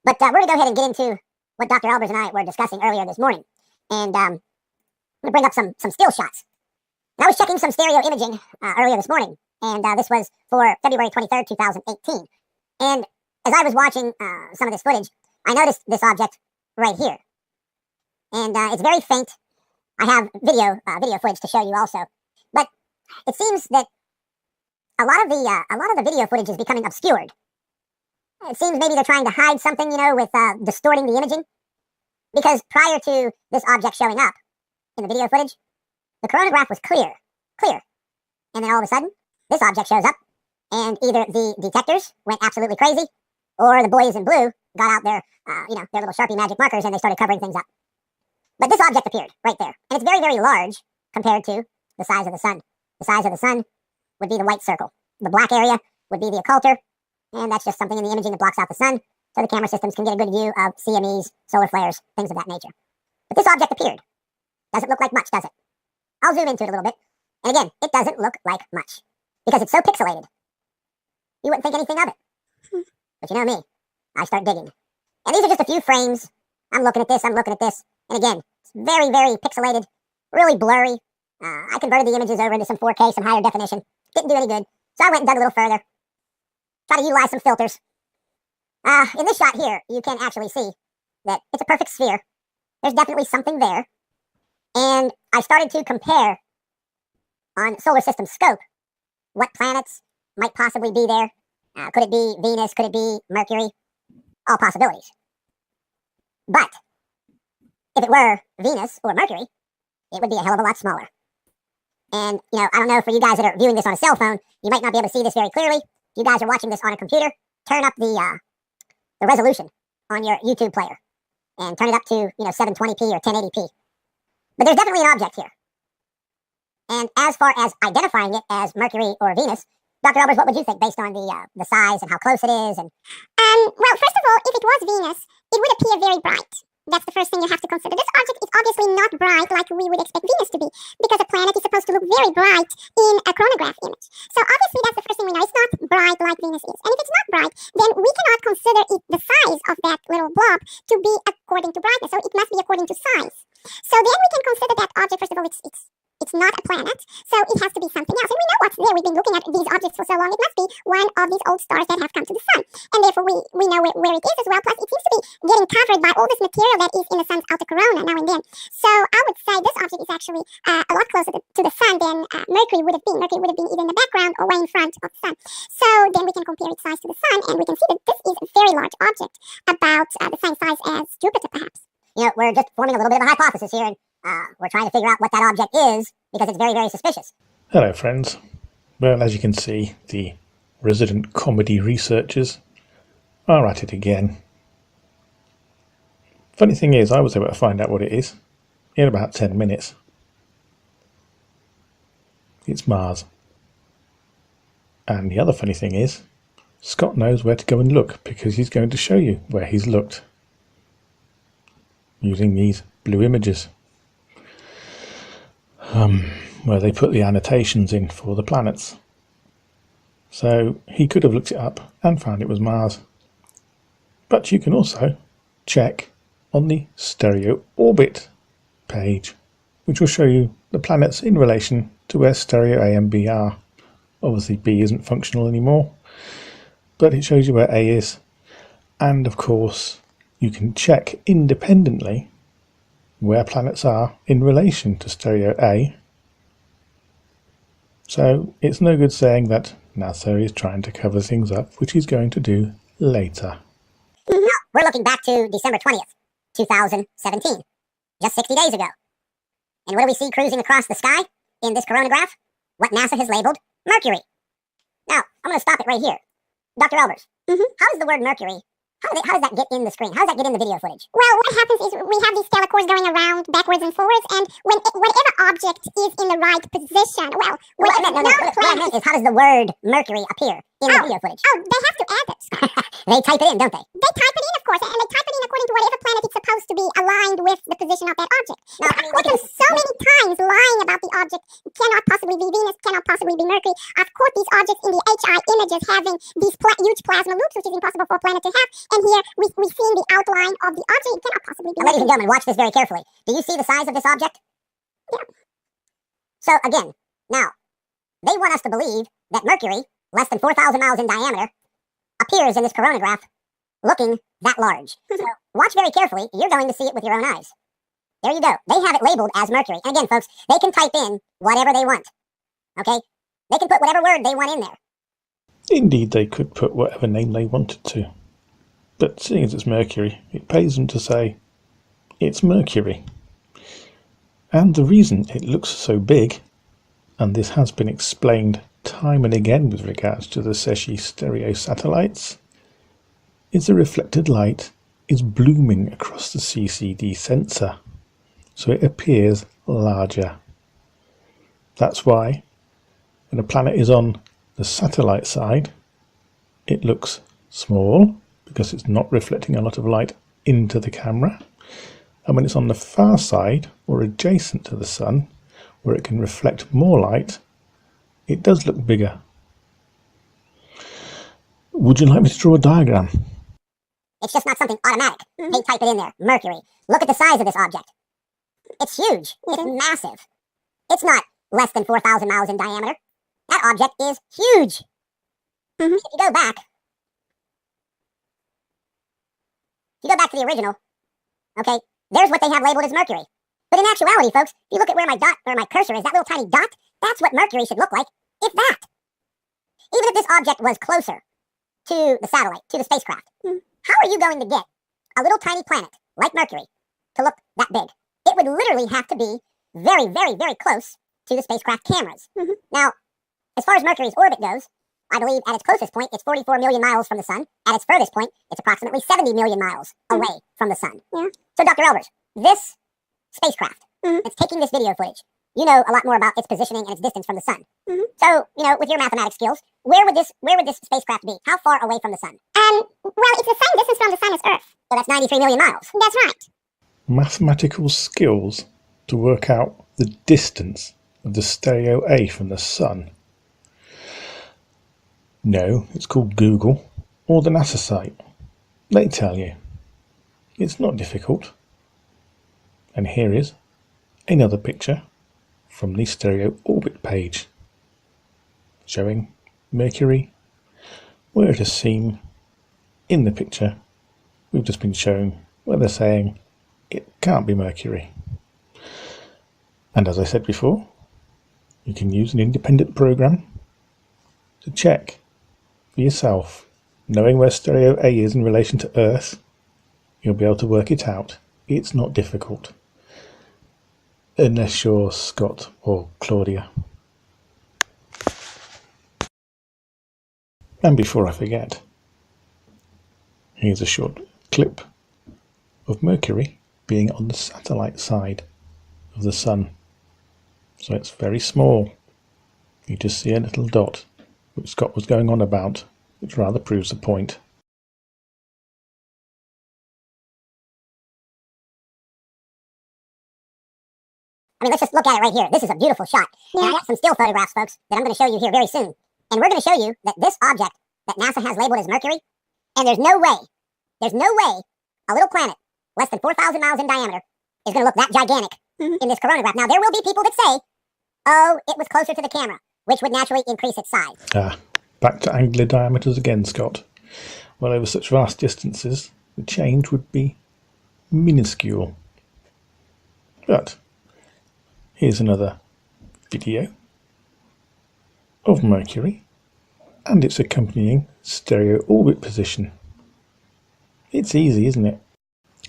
But we're going to go ahead and get into what Dr. Albers and I were discussing earlier this morning. And I'm going to bring up some still shots. And I was checking some stereo imaging earlier this morning. And this was for February 23rd, 2018. And as I was watching some of this footage, I noticed this object right here. And it's very faint. I have video footage to show you also. But it seems that a lot of the video footage is becoming obscured. It seems maybe they're trying to hide something, with distorting the imaging. Because prior to this object showing up in the video footage, the coronagraph was clear. And then all of a sudden, this object shows up, and either the detectors went absolutely crazy, or the boys in blue got out their little Sharpie magic markers and they started covering things up. But this object appeared right there, and it's very, very large compared to the size of the sun. The size of the sun would be the white circle. The black area would be the occulter, and that's just something in the imaging that blocks out the sun, so the camera systems can get a good view of CMEs, solar flares, things of that nature. But this object appeared. Doesn't look like much, does it? I'll zoom into it a little bit. And again, it doesn't look like much, because it's so pixelated. You wouldn't think anything of it. But you know me, I start digging. And these are just a few frames. I'm looking at this, and again, it's very, very pixelated, really blurry. I converted the images over into some 4K, some higher definition. Didn't do any good. So I went and dug a little further. Try to utilize some filters. In this shot here, you can actually see that it's a perfect sphere. There's definitely something there. And I started to compare on solar system scope what planets might possibly be there. Could it be Venus? Could it be Mercury? All possibilities. But if it were Venus or Mercury, it would be a hell of a lot smaller. And, I don't know, for you guys that are viewing this on a cell phone, you might not be able to see this very clearly. If you guys are watching this on a computer, turn up the resolution on your YouTube player and turn it up to, 720p or 1080p. But there's definitely an object here. And as far as identifying it as Mercury or Venus, Dr. Albers, what would you think based on the size and how close it is? And well, first of all, if it was Venus, it would appear very bright. That's the first thing you have to consider. This object is obviously not bright like we would expect Venus to be, because a planet is supposed to look very bright in a chronograph image. So obviously that's the first thing we know. It's not bright like Venus is. And if it's not bright, then we cannot consider the size of that little blob to be according to brightness. So it must be according to size. So then we can consider that object, first of all, it's not a planet, so it has to be something else. And we know what's there. We've been looking at these objects for so long. It must be one of these old stars that have come to the sun. And therefore, we know where it is as well. Plus, it seems to be getting covered by all this material that is in the sun's outer corona now and then. So I would say this object is actually a lot closer to the sun than Mercury would have been. Mercury would have been either in the background or way in front of the sun. So then we can compare its size to the sun, and we can see that this is a very large object, about the same size as Jupiter, perhaps. We're just forming a little bit of a hypothesis here, and we're trying to figure out what that object is, because it's very, very suspicious. Hello friends. Well, as you can see, the resident comedy researchers are at it again. Funny thing is, I was able to find out what it is in about 10 minutes. It's Mars. And the other funny thing is, Scott knows where to go and look, because he's going to show you where he's looked using these blue images. Where they put the annotations in for the planets. So he could have looked it up and found it was Mars. But you can also check on the stereo orbit page, which will show you the planets in relation to where stereo A and B are. Obviously B isn't functional anymore, but it shows you where A is. And of course, you can check independently where planets are in relation to stereo A. So it's no good saying that NASA is trying to cover things up, which he's going to do later. We're looking back to December 20th, 2017, just 60 days ago. And what do we see cruising across the sky in this coronagraph? What NASA has labeled Mercury. Now, I'm going to stop it right here. Dr. Albers, how does the word Mercury, how does that get in the screen? How does that get in the video footage? Well, what happens is we have these stellar cores going around backwards and forwards, and whatever object is in the right position, what I meant is, how does the word Mercury appear in the video footage. Oh, they have to add it. They type it in, don't they? They type it in, of course, and they type it in according to whatever planet it's supposed to be aligned with the position of that object. No, I've caught them so many times lying about the object. It cannot possibly be Venus, cannot possibly be Mercury. I've caught these objects in the HI images having these huge plasma loops, which is impossible for a planet to have. And here we've seen the outline of the object. It cannot possibly be Now, ladies and Mercury. gentlemen, watch this very carefully. Do you see the size of this object? Yeah. So again, now, they want us to believe that Mercury, less than 4,000 miles in diameter, appears in this coronagraph looking that large. So watch very carefully. You're going to see it with your own eyes. There you go. They have it labeled as Mercury. And again, folks, they can type in whatever they want. Okay? They can put whatever word they want in there. Indeed, they could put whatever name they wanted to. But seeing as it's Mercury, it pays them to say, it's Mercury. And the reason it looks so big, and this has been explained time and again with regards to the Seshi stereo satellites, is the reflected light is blooming across the CCD sensor, so it appears larger. That's why when a planet is on the satellite side, it looks small because it's not reflecting a lot of light into the camera, and when it's on the far side or adjacent to the sun, where it can reflect more light, it does look bigger. Would you like me to draw a diagram? It's just not something automatic. They type it in there. Mercury. Look at the size of this object. It's huge. It's massive. It's not less than 4,000 miles in diameter. That object is huge. If you go back to the original, okay, there's what they have labeled as Mercury. But in actuality, folks, if you look at where my cursor is, that little tiny dot, that's what Mercury should look like, if that. Even if this object was closer to the satellite, to the spacecraft, how are you going to get a little tiny planet like Mercury to look that big? It would literally have to be very, very, very close to the spacecraft cameras. Now, as far as Mercury's orbit goes, I believe at its closest point, it's 44 million miles from the sun. At its furthest point, it's approximately 70 million miles away from the sun. Yeah. So, Dr. Albers, this spacecraft that's taking this video footage, you know a lot more about its positioning and its distance from the sun. So, you know, with your mathematics skills, where would this spacecraft be? How far away from the sun? Well, it's the same distance from the sun as Earth. So that's 93 million miles. That's right. Mathematical skills to work out the distance of the stereo A from the sun. No, it's called Google or the NASA site. They tell you. It's not difficult. And here is another picture from the stereo orbit page showing Mercury where it is seen in the picture. We've just been shown where they're saying it can't be Mercury. And as I said before, you can use an independent program to check for yourself. Knowing where stereo A is in relation to Earth, you'll be able to work it out. It's not difficult. Unless you're Scott or Claudia. And before I forget, here's a short clip of Mercury being on the satellite side of the sun. So it's very small. You just see a little dot, which Scott was going on about, which rather proves the point. I mean, let's just look at it right here. This is a beautiful shot. And I got some still photographs, folks, that I'm going to show you here very soon. And we're going to show you that this object that NASA has labeled as Mercury, and there's no way a little planet less than 4,000 miles in diameter is going to look that gigantic in this coronagraph. Now, there will be people that say, oh, it was closer to the camera, which would naturally increase its size. Back to angular diameters again, Scott. Well, over such vast distances, the change would be minuscule. But here's another video of Mercury and its accompanying stereo orbit position. It's easy, isn't it?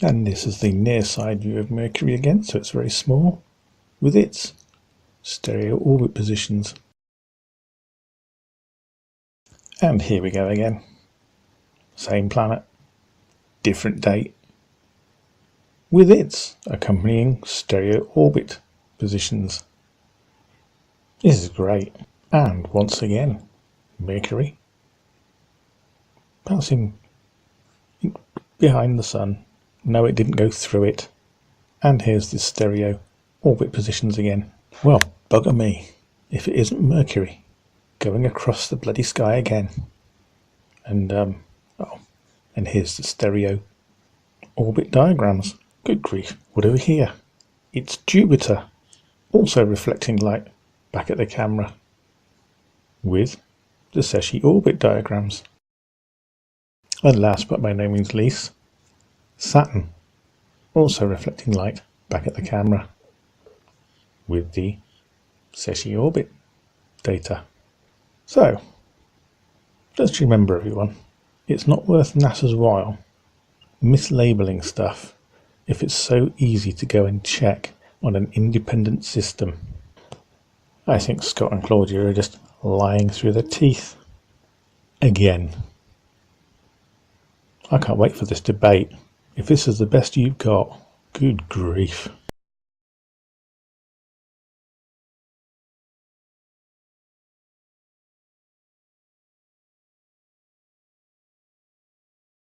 And this is the near side view of Mercury again, so it's very small, with its stereo orbit positions. And here we go again. Same planet, different date, with its accompanying stereo orbit positions. This is great. And once again, Mercury Passing behind the sun. No, it didn't go through it. And here's the stereo orbit positions again. Well, bugger me if it isn't Mercury going across the bloody sky again. And and here's the stereo orbit diagrams. Good grief, what do we hear? It's Jupiter, also reflecting light back at the camera with the Secchi orbit diagrams. And last but by no means least, Saturn, also reflecting light back at the camera with the Secchi orbit data. So, just remember everyone, it's not worth NASA's while mislabeling stuff if it's so easy to go and check on an independent system. I think Scott and Claudia are just lying through their teeth again. I can't wait for this debate. If this is the best you've got, good grief.